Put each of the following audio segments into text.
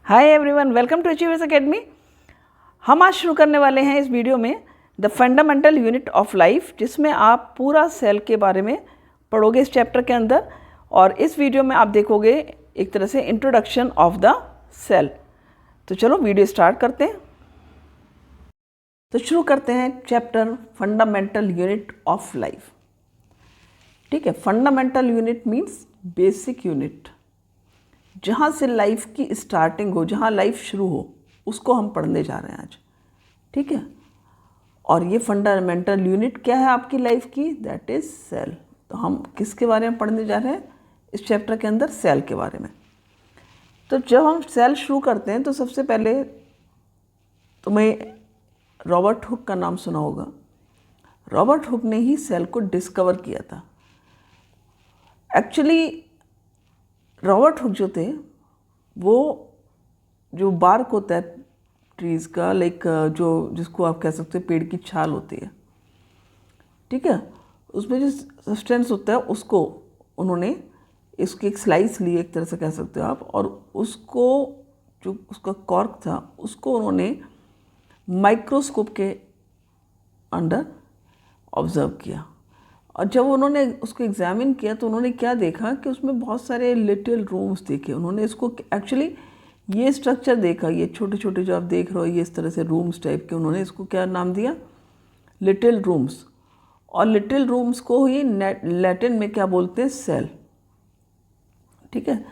Hi everyone, welcome to Achievers Academy. हम आज शुरू करने वाले हैं इस वीडियो में the fundamental unit of life, जिसमें आप पूरा सेल के बारे में पढ़ोगे इस चैप्टर के अंदर। और इस वीडियो में आप देखोगे एक तरह से इंट्रोडक्शन ऑफ द सेल। तो चलो वीडियो स्टार्ट करते हैं। तो शुरू करते हैं chapter fundamental unit of life. ठीक है, fundamental unit means basic unit, जहाँ से लाइफ की स्टार्टिंग हो, जहाँ लाइफ शुरू हो, उसको हम पढ़ने जा रहे हैं आज। ठीक है, और ये फंडामेंटल यूनिट क्या है आपकी लाइफ की? That is cell. तो हम किसके बारे में पढ़ने जा रहे हैं इस चैप्टर के अंदर? सेल के बारे में। तो जब हम सेल शुरू करते हैं तो सबसे पहले तुम्हें रॉबर्ट हुक का नाम सुना होगा। रॉबर्ट हुक ने ही सेल को डिस्कवर किया था। एक्चुअली रॉबर्ट हुक जो थे, वो जो बार्क होता है ट्रीज़ का, लाइक जो जिसको आप कह सकते हो पेड़ की छाल होती है, ठीक है, उसमें जो सब्सटेंस होता है उसको उन्होंने इसकी एक स्लाइस ली, एक तरह से कह सकते हो आप, और उसको जो उसका कॉर्क था उसको उन्होंने माइक्रोस्कोप के अंडर ऑब्ज़र्व किया। और जब उन्होंने उसको एग्ज़ामिन किया तो उन्होंने क्या देखा कि उसमें बहुत सारे लिटिल रूम्स देखे। उन्होंने इसको एक्चुअली ये स्ट्रक्चर देखा, ये छोटे छोटे जो आप देख रहे हो, ये इस तरह से रूम्स टाइप के, उन्होंने इसको क्या नाम दिया? Little rooms. और लिटिल रूम्स को ही लैटिन में क्या बोलते हैं? सेल। ठीक है,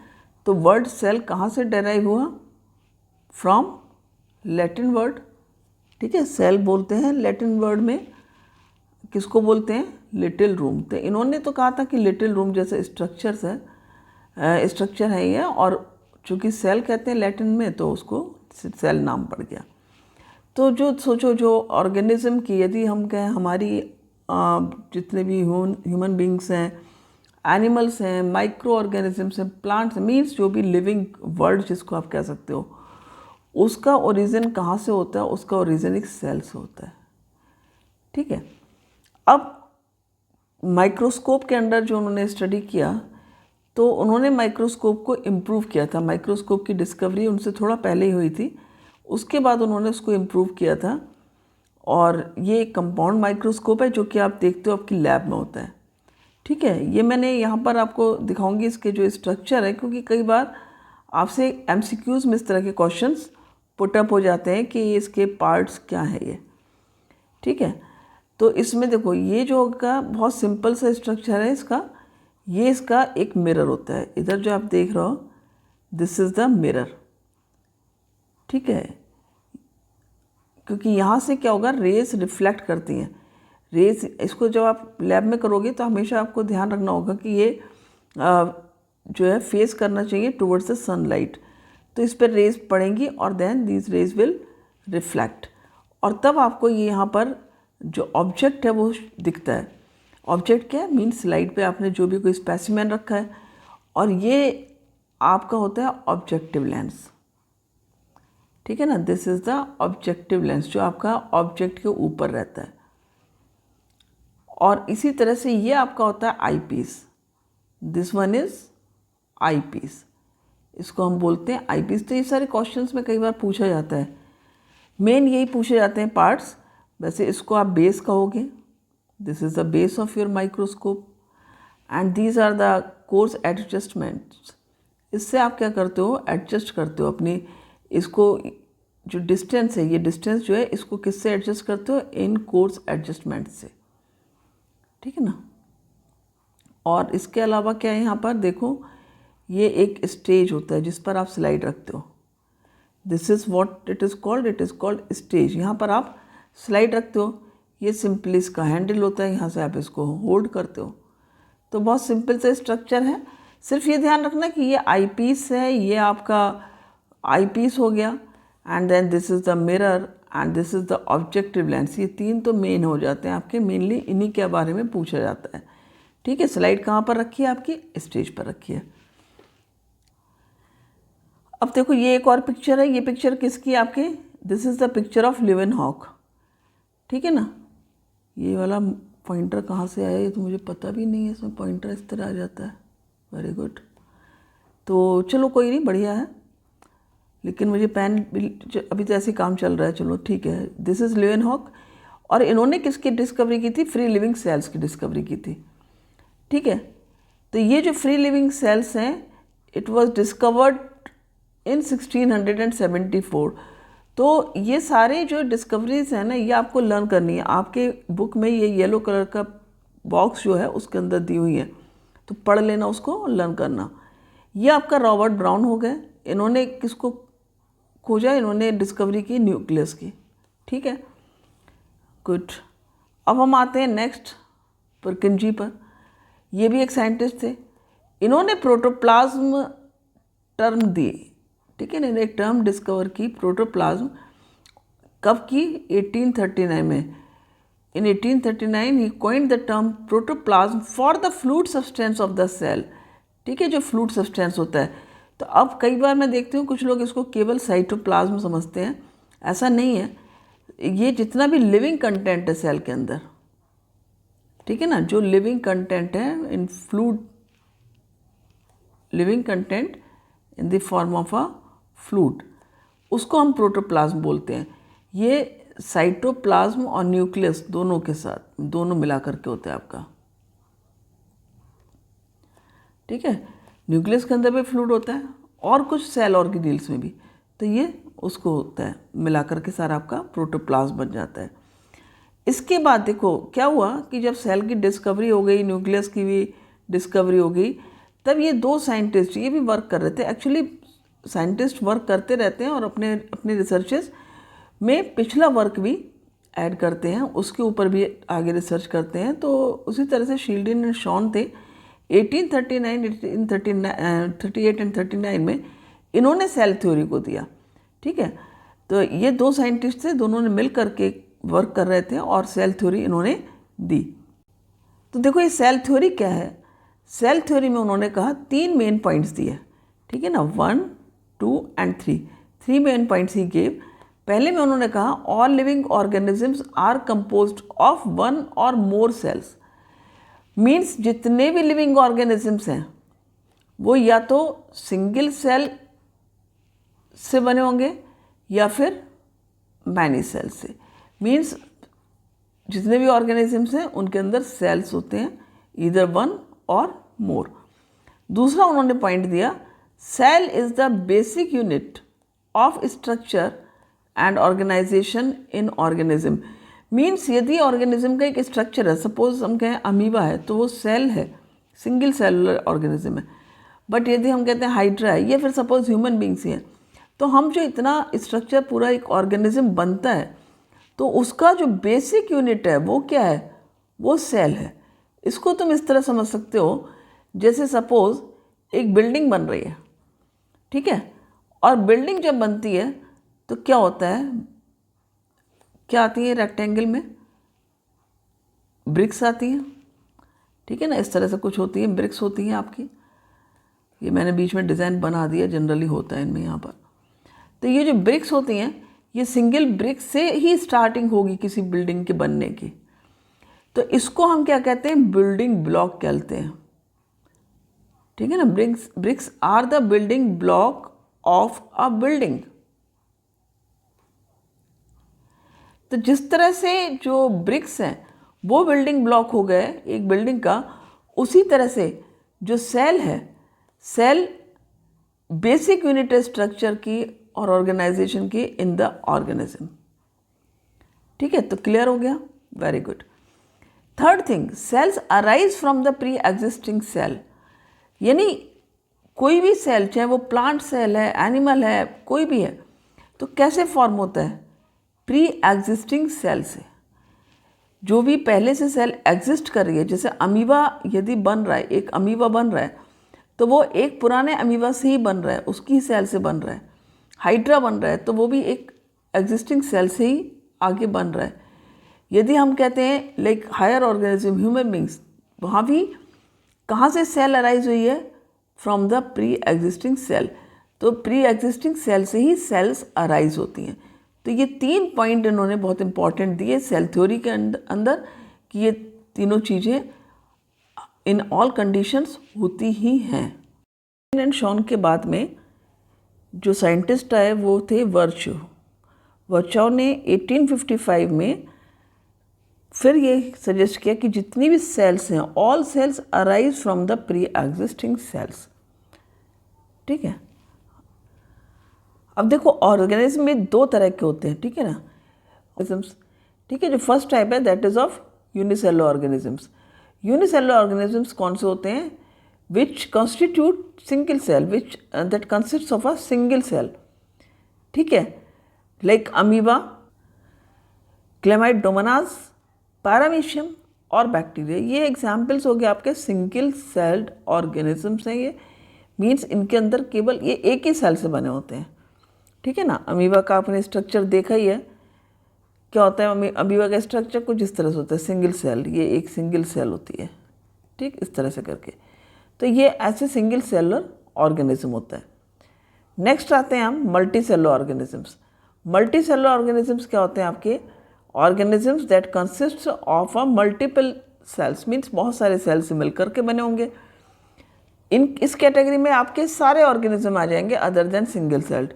तो वर्ड सेल कहाँ से डेराइव हुआ? From Latin word. ठीक है, सेल बोलते हैं लैटिन वर्ड में, किसको बोलते हैं? Little room. तो इन्होंने तो कहा था कि लिटिल रूम जैसे स्ट्रक्चर है ये, और चूँकि सेल कहते हैं लैटिन में तो उसको सेल नाम पड़ गया। तो जो सोचो, जो ऑर्गेनिज्म की, यदि हम कहें हमारी जितने भी ह्यूमन बींग्स हैं, एनिमल्स हैं, माइक्रो ऑर्गेनिजम्स हैं, प्लांट्स, मीन्स जो भी लिविंग वर्ल्ड जिसको आप कह सकते हो, उसका ओरिजिन कहाँ से होता है? उसका ओरिजिन एक सेल से होता है। ठीक है, अब माइक्रोस्कोप के अंदर जो उन्होंने स्टडी किया, तो उन्होंने माइक्रोस्कोप को इम्प्रूव किया था। माइक्रोस्कोप की डिस्कवरी उनसे थोड़ा पहले ही हुई थी, उसके बाद उन्होंने उसको इम्प्रूव किया था। और ये एक कंपाउंड माइक्रोस्कोप है जो कि आप देखते हो आपकी लैब में होता है। ठीक है, ये मैंने यहाँ पर आपको दिखाऊंगी इसके जो स्ट्रक्चर है, क्योंकि कई बार आपसे MCQs में इस तरह के क्वेश्चंस पुटअप हो जाते हैं कि इसके पार्ट्स क्या है ये। ठीक है, तो इसमें देखो, ये जो का बहुत सिंपल सा स्ट्रक्चर है इसका, ये इसका एक मिरर होता है। इधर जो आप देख रहे हो, दिस इज़ द मिरर। ठीक है, क्योंकि यहाँ से क्या होगा, रेज रिफ्लेक्ट करती हैं। रेज, इसको जब आप लैब में करोगे तो हमेशा आपको ध्यान रखना होगा कि ये जो है फेस करना चाहिए टुवर्ड्स द सनलाइट। तो इस पर रेज पड़ेंगी और then these rays will reflect, और तब आपको ये यहाँ पर जो ऑब्जेक्ट है वो दिखता है। ऑब्जेक्ट क्या है? मीन्स स्लाइड पे आपने जो भी कोई स्पेसिमेन रखा है, और ये आपका होता है ऑब्जेक्टिव लेंस। ठीक है ना, this is the objective lens, जो आपका ऑब्जेक्ट के ऊपर रहता है। और इसी तरह से ये आपका होता है eyepiece. This one is eyepiece, इसको हम बोलते हैं आई पीस। तो ये सारे क्वेश्चंस में कई बार पूछा जाता है, मेन यही पूछे जाते हैं पार्ट्स। वैसे इसको आप बेस कहोगे, this is the base of your microscope, and these are the coarse adjustments. इससे आप क्या करते हो? एडजस्ट करते हो अपनी, इसको जो डिस्टेंस है, ये डिस्टेंस जो है इसको किससे एडजस्ट करते हो? इन कोर्स एडजस्टमेंट से। ठीक है ना। और इसके अलावा क्या है, यहाँ पर देखो, ये एक स्टेज होता है जिस पर आप स्लाइड रखते हो। This is what it is called, it is called stage. यहाँ पर आप स्लाइड रखते हो, ये सिंपली इसका हैंडल होता है, यहाँ से आप इसको होल्ड करते हो। तो बहुत सिंपल सा स्ट्रक्चर है। सिर्फ ये ध्यान रखना कि ये आई पीस है, ये आपका आई पीस हो गया, and then this is the mirror, and this is the objective lens. ये तीन तो मेन हो जाते हैं आपके, मेनली इन्हीं के बारे में पूछा जाता है। ठीक है, स्लाइड कहाँ पर रखी है? आपकी स्टेज पर रखी है। अब देखो, ये एक और पिक्चर है। ये पिक्चर किसकी? आपके, this is the picture of Leeuwenhoek. ठीक है ना। ये वाला पॉइंटर कहाँ से आया ये तो मुझे पता भी नहीं है, इसमें पॉइंटर इस तरह आ जाता है। Very good. तो चलो कोई नहीं, बढ़िया है। लेकिन मुझे पेन अभी तो ऐसे काम चल रहा है, चलो ठीक है। दिस इज़ ल्यूएनहॉक, और इन्होंने किसकी डिस्कवरी की थी? फ्री लिविंग सेल्स की डिस्कवरी की थी, ठीक है। तो ये जो फ्री लिविंग सेल्स हैं, इट वाज डिस्कवर्ड इन 1674। तो ये सारे जो डिस्कवरीज हैं ना, ये आपको लर्न करनी है। आपके बुक में ये येलो कलर का बॉक्स जो है उसके अंदर दी हुई है, तो पढ़ लेना उसको, लर्न करना। ये आपका रॉबर्ट ब्राउन हो गए, इन्होंने किसको खोजा? इन्होंने डिस्कवरी की न्यूक्लियस की, ठीक है, गुड। अब हम आते हैं नेक्स्ट परकिंजी पर। ये भी एक साइंटिस्ट थे, इन्होंने प्रोटोप्लाज्म टर्म दी, ठीक है। इन्होंने एक टर्म डिस्कवर की, प्रोटोप्लाज्म। कब की? 1839 में। इन 1839 ही coined the term protoplasm for the fluid substance of the cell, ठीक है, जो फ्लूइड सब्सटेंस होता है। तो अब कई बार मैं देखती हूँ कुछ लोग इसको केवल साइटोप्लाज्म समझते हैं, ऐसा नहीं है। ये जितना भी लिविंग कंटेंट है सेल के अंदर, ठीक है ना, जो लिविंग कंटेंट है इन fluid, living content in the form of a fluid, उसको हम प्रोटोप्लाज्म बोलते हैं। ये साइटोप्लाज्म और न्यूक्लियस दोनों के साथ, दोनों मिला करके होता है आपका, ठीक है। न्यूक्लियस के अंदर भी फ्लूइड होता है और कुछ सेल ऑर्गेनील्स में भी, तो ये उसको होता है, मिला करके सारा आपका प्रोटोप्लाज्म बन जाता है। इसके बाद देखो क्या हुआ कि जब सेल की डिस्कवरी हो गई, न्यूक्लियस की भी डिस्कवरी हो गई, तब ये दो साइंटिस्ट ये भी वर्क कर रहे थे। एक्चुअली साइंटिस्ट वर्क करते रहते हैं और अपने अपने रिसर्चेस में पिछला वर्क भी ऐड करते हैं, उसके ऊपर भी आगे रिसर्च करते हैं। तो उसी तरह से शील्डन एंड शॉन थे। 1839, 1838 एंड 39 में इन्होंने सेल थ्योरी को दिया, ठीक है। तो ये दो साइंटिस्ट थे, दोनों ने मिल करके वर्क कर रहे थे और सेल थ्योरी इन्होंने दी। तो देखो ये सेल थ्योरी क्या है? सेल थ्योरी में उन्होंने कहा 3 मेन पॉइंट्स दिए, ठीक है ना, 1, 2 एंड 3 मेन पॉइंट्स ही गेव। पहले में उन्होंने कहा all living organisms are composed of 1 और मोर सेल्स। मीन्स जितने भी लिविंग ऑर्गेनिजम्स हैं वो या तो सिंगल सेल से बने होंगे या फिर मैनी सेल से। मीन्स जितने भी ऑर्गेनिजम्स हैं उनके अंदर सेल्स होते हैं, ईदर 1 और मोर। दूसरा उन्होंने पॉइंट दिया, cell is the basic unit of structure and organization in organism. Means यदि ऑर्गेनिज्म का एक स्ट्रक्चर है, सपोज हम कहें अमीबा है तो वो सेल है, सिंगल सेलुलर ऑर्गेनिज्म है। बट यदि हम कहते हैं हाइड्रा है, ये फिर सपोज ह्यूमन बींग्स ही हैं, तो हम जो इतना स्ट्रक्चर पूरा एक ऑर्गेनिज्म बनता है, तो उसका जो बेसिक यूनिट है वो क्या है? वो सेल है। इसको तुम इस तरह समझ सकते हो, जैसे सपोज एक बिल्डिंग बन रही है, ठीक है, और बिल्डिंग जब बनती है तो क्या होता है, क्या आती है रेक्टेंगल में? ब्रिक्स आती हैं, ठीक है ना, इस तरह से कुछ होती हैं, ब्रिक्स होती हैं आपकी। ये मैंने बीच में डिज़ाइन बना दिया, जनरली होता है इनमें यहाँ पर। तो ये जो ब्रिक्स होती हैं, ये सिंगल ब्रिक से ही स्टार्टिंग होगी किसी बिल्डिंग के बनने की। तो इसको हम क्या कहते हैं? बिल्डिंग ब्लॉक कहते हैं, ठीक है ना। Bricks are the building block of a building. तो जिस तरह से जो ब्रिक्स हैं वो बिल्डिंग ब्लॉक हो गए एक बिल्डिंग का, उसी तरह से जो सेल है, सेल बेसिक यूनिट है स्ट्रक्चर की और ऑर्गेनाइजेशन की इन द ऑर्गेनिज्म, ठीक है। तो क्लियर हो गया, very good. Third thing, cells arise from the pre existing cell. यानी कोई भी सेल, चाहे वो प्लांट सेल है, एनिमल है, कोई भी है, तो कैसे फॉर्म होता है? प्री एग्जिस्टिंग सेल से। जो भी पहले से सेल एग्जिस्ट कर रही है, जैसे अमीबा यदि बन रहा है, एक अमीबा बन रहा है, तो वो एक पुराने अमीबा से ही बन रहा है, उसकी सेल से बन रहा है। हाइड्रा बन रहा है तो वो भी एक एग्जिस्टिंग सेल से ही आगे बन रहा है। यदि हम कहते हैं like higher organism, human beings, वहाँ भी कहाँ से सेल अराइज हुई है? From the pre existing cell. तो प्री एग्जिस्टिंग सेल से ही सेल्स अराइज होती हैं। तो ये 3 पॉइंट इन्होंने बहुत इंपॉर्टेंट दिए सेल थ्योरी के अंदर, कि ये तीनों चीज़ें इन ऑल कंडीशंस होती ही हैं। एंड शॉन के बाद में जो साइंटिस्ट आए वो थे वर्चो ने 1855 में फिर ये सजेस्ट किया कि जितनी भी सेल्स हैं, all cells arise from the pre existing cells. ठीक है। अब देखो ऑर्गेनिज्म में दो तरह के होते हैं, ठीक है ना, ऑर्गेनिजम्स। ठीक है, जो फर्स्ट टाइप है that is of unicellular organisms. Unicellular organisms कौन से होते हैं? Which constitute single cell, which that consist of a single cell. ठीक है, लाइक अमीबा, क्लेमाइडोमोनास, पैरामीशियम और बैक्टीरिया। ये एग्जाम्पल्स हो गए आपके सिंगल सेल्ड ऑर्गेनिजम्स हैं। ये मीन्स इनके अंदर केवल ये एक ही सेल से बने होते हैं। ठीक है ना। अमीबा का आपने स्ट्रक्चर देखा ही है, क्या होता है अमीबा का स्ट्रक्चर कुछ इस तरह से होता है, सिंगल सेल, ये एक सिंगल सेल होती है। ठीक, इस तरह से करके, तो ये ऐसे सिंगल सेलुलर ऑर्गेनिज्म होता है। नेक्स्ट आते हैं हम multicellular organisms. Multicellular organisms क्या होते हैं आपके? Organisms that consist of a multiple cells, means बहुत सारे सेल से मिलकर के बने होंगे। इस कैटेगरी में आपके सारे ऑर्गेनिज्म आ जाएंगे अदर देन सिंगल सेल्ड।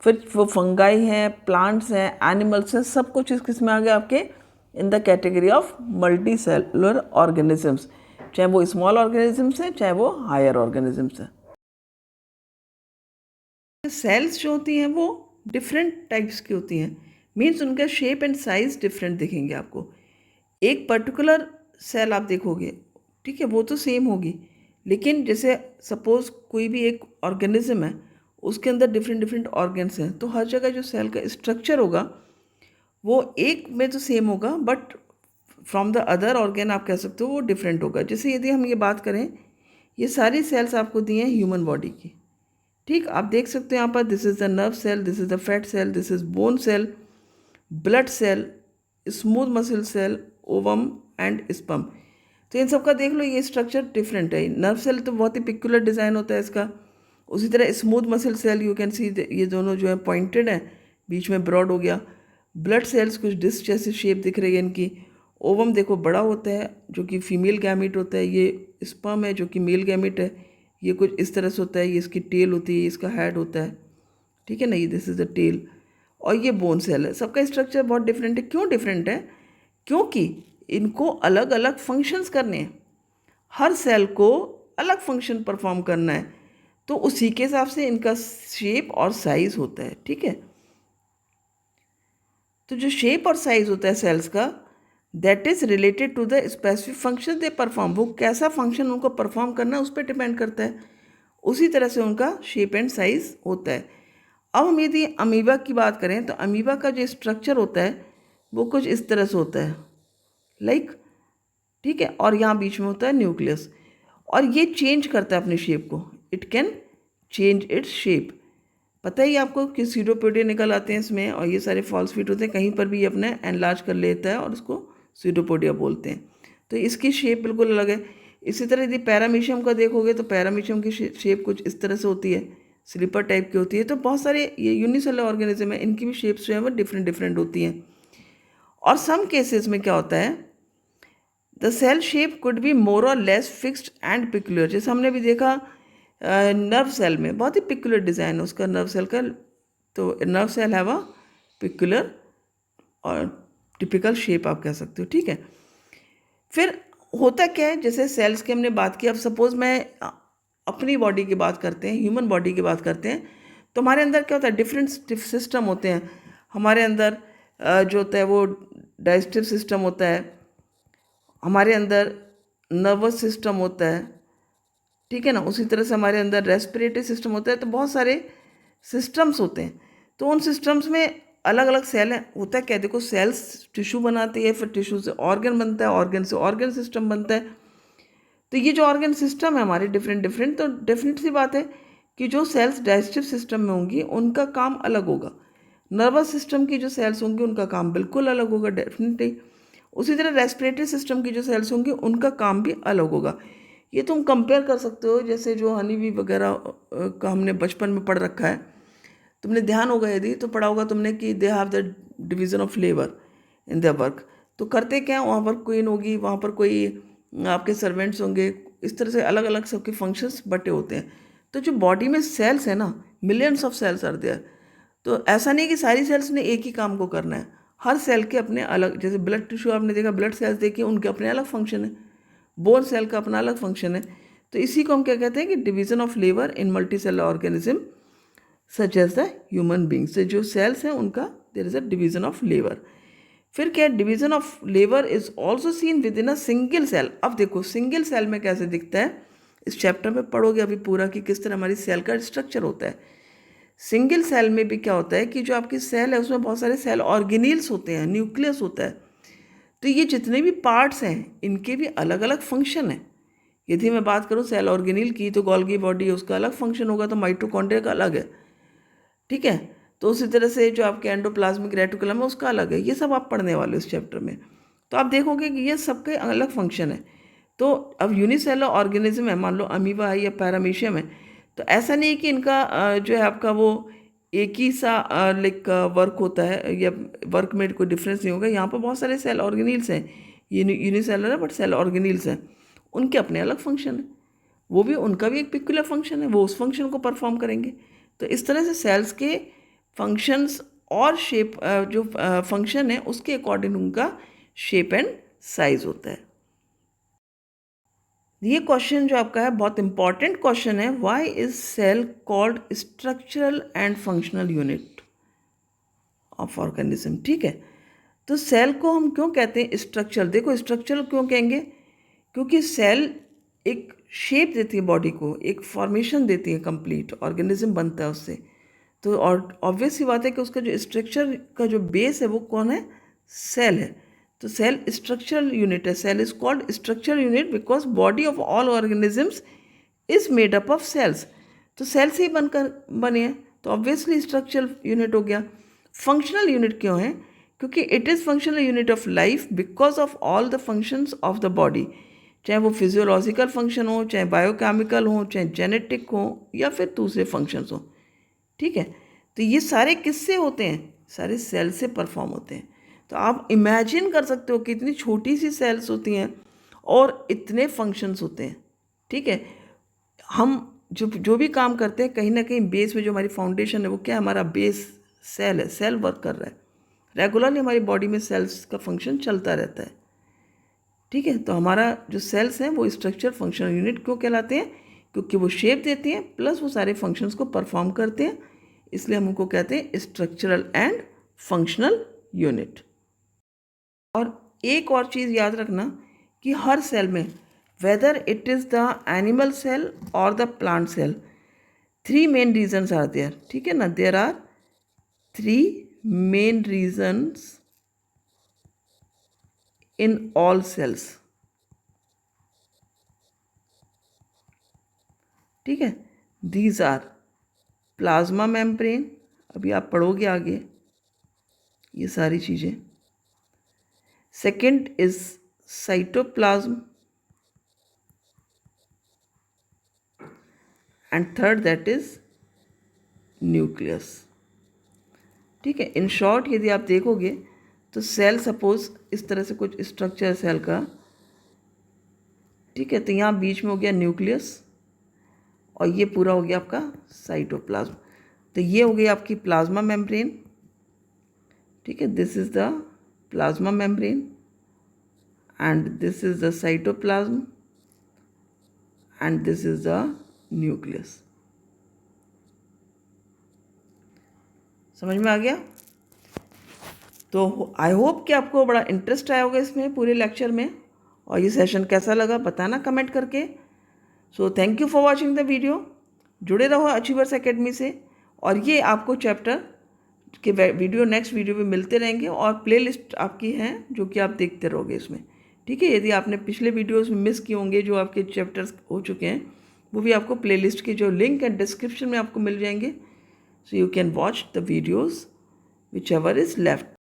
फिर वो फंगाई हैं, प्लांट्स हैं, एनिमल्स हैं, सब कुछ इस किस में आ गया आपके in the category of multi cellular organisms, चाहे वो स्मॉल ऑर्गेनिजम्स हैं चाहे वो हायर ऑर्गेनिजम्स हैं। सेल्स जो होती हैं वो डिफरेंट टाइप्स की होती हैं, मीन्स उनका शेप एंड साइज डिफरेंट दिखेंगे आपको। एक पर्टिकुलर सेल आप देखोगे, ठीक है, वो तो सेम होगी, लेकिन जैसे सपोज कोई भी एक ऑर्गेनिज्म है, उसके अंदर डिफरेंट डिफरेंट ऑर्गन्स हैं, तो हर जगह जो सेल का स्ट्रक्चर होगा वो एक में तो सेम होगा, but from the other organ आप कह सकते हो वो डिफरेंट होगा। जैसे यदि हम ये बात करें, ये सारी सेल्स आपको दी हैं ह्यूमन बॉडी की। ठीक, आप देख सकते हो यहाँ पर, this is the nerve cell, this is the fat cell, this is bone cell, blood cell, smooth muscle cell, ovum and sperm. तो इन सब का देख लो, ये स्ट्रक्चर डिफरेंट है। नर्व सेल तो बहुत ही पिक्युलर डिज़ाइन होता है इसका। उसी तरह smooth muscle cell, you can see ये दोनों जो है पॉइंटेड है, बीच में ब्रॉड हो गया। ब्लड सेल्स कुछ डिस्क जैसी शेप दिख रही है इनकी। ओवम देखो बड़ा होता है जो कि फीमेल गैमिट होता है। ये स्पर्म है जो कि मेल गैमिट है। ये कुछ इस तरह से होता है, ये इसकी टेल होती है, इसका हेड होता है। ठीक है ना, ये दिस इज़ द टेल। और ये बोन सेल है। सबका स्ट्रक्चर बहुत डिफरेंट है। क्यों डिफरेंट है? क्योंकि इनको अलग अलग फंक्शंस करने हैं, हर सेल को अलग फंक्शन परफॉर्म करना है, तो उसी के हिसाब से इनका शेप और साइज होता है। ठीक है, तो जो शेप और साइज होता है सेल्स का, that is related to the specific function they perform. वो कैसा फंक्शन उनको परफॉर्म करना है उस पर डिपेंड करता है। उसी तरह से उनका शेप एंड साइज होता है। अब हम यदि अमीबा की बात करें, तो अमीबा का जो स्ट्रक्चर होता है वो कुछ इस तरह से होता है, लाइक, ठीक है, और यहाँ बीच में होता है न्यूक्लियस, और ये चेंज करता है अपने शेप को। It can change its shape. पता ही आपको कि सीडोपोडिया निकल आते हैं इसमें, और ये सारे फॉल्स फीट होते हैं, कहीं पर भी अपने एनलार्ज कर लेता है और उसको सीडोपोडिया बोलते हैं। तो इसकी शेप बिल्कुल अलग है। इसी तरह यदि पैरामीशियम का देखोगे तो पैरामीशियम की शेप कुछ इस तरह से होती है, स्लीपर टाइप की होती है। तो बहुत सारे ये यूनिसेलुलर ऑर्गेनिज्म है, इनकी भी शेप्स जो है वो डिफरेंट डिफरेंट होती हैं। और सम केसेस में क्या होता है, the cell shape could be more और लेस फिक्स्ड एंड पिक्युलर। जैसे हमने भी देखा नर्व सेल में बहुत ही पिक्युलर डिज़ाइन है उसका, नर्व सेल का। तो nerve cell have a peculiar और टिपिकल शेप आप कह सकते हो। ठीक है, फिर होता क्या है, जैसे सेल्स की हमने बात की, अब सपोज मैं अपनी बॉडी की बात करते हैं, ह्यूमन बॉडी की बात करते हैं, तो हमारे अंदर क्या होता है, डिफरेंट सिस्टम होते हैं। हमारे अंदर जो होता है वो डाइजेस्टिव सिस्टम होता है, हमारे अंदर नर्वस सिस्टम होता है, ठीक है ना, उसी तरह से हमारे अंदर रेस्पिरेटरी सिस्टम होता है। तो बहुत सारे सिस्टम्स होते हैं। तो उन सिस्टम्स में अलग अलग सेल हैं। होता है क्या, देखो सेल्स टिश्यू बनाती है, फिर टिश्यू से ऑर्गन बनता है, ऑर्गन से ऑर्गन सिस्टम बनता है। तो ये जो ऑर्गन सिस्टम है हमारे डिफरेंट डिफरेंट, तो डेफिनेट सी बात है कि जो सेल्स डाइजेस्टिव सिस्टम में होंगी उनका काम अलग होगा। नर्वस सिस्टम की जो सेल्स होंगी उनका काम बिल्कुल अलग होगा, डेफिनेटली। उसी तरह रेस्पिरेटरी सिस्टम की जो सेल्स होंगी उनका काम भी अलग होगा। ये तुम कंपेयर कर सकते हो, जैसे जो हनी बी वगैरह का हमने बचपन में पढ़ रखा है, तुमने ध्यान होगा यदि तो पढ़ा होगा तुमने कि they have the division of labour in their work. तो करते क्या, वहाँ पर क्वीन होगी, वहाँ पर कोई आपके सर्वेंट्स होंगे, इस तरह से अलग अलग सबके फंक्शंस बटे होते हैं। तो जो बॉडी में सेल्स है ना, millions of cells are there. तो ऐसा नहीं कि सारी सेल्स ने एक ही काम को करना है, हर सेल के अपने अलग, जैसे ब्लड टिश्यू आपने देखा, ब्लड सेल्स देखिए, उनके अपने अलग फंक्शन है, बोन सेल का अपना अलग फंक्शन है। तो इसी को हम क्या कहते हैं कि division of labour in multicellular organism such as the human beings. से जो सेल्स हैं उनका there is a division of labour. फिर क्या, division of labour is also seen within a single cell. अब देखो सिंगल सेल में कैसे दिखता है, इस चैप्टर में पढ़ोगे अभी पूरा कि किस तरह हमारी सेल का स्ट्रक्चर होता है। सिंगल सेल में भी क्या होता है कि जो आपकी सेल है उसमें बहुत सारे सेल ऑर्गेनील्स होते हैं, न्यूक्लियस होता है। तो ये जितने भी पार्ट्स हैं इनके भी अलग अलग फंक्शन है। यदि मैं बात करूँ सेल ऑर्गेनील की, तो गोल्गी बॉडी है उसका अलग फंक्शन होगा, तो माइटोकॉन्ड्रिया का अलग है, ठीक है। तो उसी तरह से जो आपके एंडोप्लाज्मिक रेटिकुलम है उसका अलग है। ये सब आप पढ़ने वाले हो इस चैप्टर में, तो आप देखोगे कि ये सबके अलग फंक्शन है। तो अब यूनिसेलुलर ऑर्गेनिज्म है, मान लो अमीबा है या पैरामीशियम है, तो ऐसा नहीं कि इनका जो है आपका वो एक ही सा लाइक वर्क होता है या वर्क में कोई डिफरेंस नहीं होगा। यहाँ पर बहुत सारे सेल ऑर्गेनील्स हैं, ये यूनिसेलुलर है बट सेल ऑर्गेनील्स हैं, उनके अपने अलग फंक्शन है, वो भी उनका भी एक पिक्युलर फंक्शन है, वो उस फंक्शन को परफॉर्म करेंगे। तो इस तरह से सेल्स के फंक्शंस और शेप, जो फंक्शन है उसके अकॉर्डिंग उनका शेप एंड साइज होता है। ये क्वेश्चन जो आपका है बहुत इंपॉर्टेंट क्वेश्चन है, why is cell called structural and functional unit of organism. ठीक है, तो सेल को हम क्यों कहते हैं स्ट्रक्चरल। देखो स्ट्रक्चरल क्यों कहेंगे, क्योंकि सेल एक शेप देती है बॉडी को, एक फॉर्मेशन देती है, कंप्लीट ऑर्गेनिज्म बनता है उससे। तो और ऑब्वियस सी बात है कि उसका जो स्ट्रक्चर का जो बेस है वो कौन है, सेल है। तो सेल स्ट्रक्चरल यूनिट है। Cell is called structural unit because body of all organisms is made up of cells. तो सेल से ही बनकर बने हैं, तो ऑब्वियसली स्ट्रक्चरल यूनिट हो गया। फंक्शनल यूनिट क्यों है, क्योंकि it is functional unit of life because of all the functions of the body, चाहे वो फिजियोलॉजिकल फंक्शन हो, चाहे बायोकेमिकल हो, चाहे जेनेटिक हो, या फिर दूसरे फंक्शंस हो। ठीक है, तो ये सारे किससे होते हैं, सारे सेल से परफॉर्म होते हैं। तो आप इमेजिन कर सकते हो कि इतनी छोटी सी सेल्स होती हैं और इतने फंक्शंस होते हैं। ठीक है, हम जो भी काम करते हैं कहीं ना कहीं बेस में जो हमारी फाउंडेशन है वो क्या है, हमारा बेस सेल है, सेल वर्क कर रहा है। रेगुलरली हमारी बॉडी में सेल्स का फंक्शन चलता रहता है। ठीक है, तो हमारा जो सेल्स हैं वो स्ट्रक्चर फंक्शनल यूनिट क्यों कहलाते हैं, क्योंकि वो शेप देती हैं प्लस वो सारे फंक्शंस को परफॉर्म करते हैं, इसलिए हम उनको कहते हैं स्ट्रक्चरल एंड फंक्शनल यूनिट। और एक और चीज़ याद रखना कि हर सेल में, whether it is the animal cell और the plant cell, 3 main regions are there. ठीक है ना, there are 3 main regions in all cells। ठीक है, these are प्लाज्मा मेम्ब्रेन, अभी आप पढ़ोगे आगे ये सारी चीज़ें। Second is cytoplasm and third that is nucleus. ठीक है, इन शॉर्ट यदि आप देखोगे तो सेल सपोज इस तरह से कुछ स्ट्रक्चर सेल का, ठीक है, तो यहाँ बीच में हो गया न्यूक्लियस और ये पूरा हो गया आपका साइटोप्लाज्म। तो ये हो गई आपकी प्लाज्मा मेम्ब्रेन। ठीक है, this is the plasma membrane and this is the cytoplasm and this is the nucleus. समझ में आ गया। तो आई होप कि आपको बड़ा इंटरेस्ट आया होगा इसमें पूरे लेक्चर में, और ये सेशन कैसा लगा बताना कमेंट करके। So thank you for watching the video. जुड़े रहो अचीवर्स एकेडमी से, और ये आपको चैप्टर के वीडियो नेक्स्ट वीडियो में मिलते रहेंगे, और प्लेलिस्ट आपकी हैं जो कि आप देखते रहोगे इसमें। ठीक है, यदि आपने पिछले वीडियोस में मिस किए होंगे जो आपके चैप्टर्स हो चुके हैं, वो भी आपको प्लेलिस्ट के जो लिंक है डिस्क्रिप्शन में आपको मिल जाएंगे। So you can watch the videos which ever is left.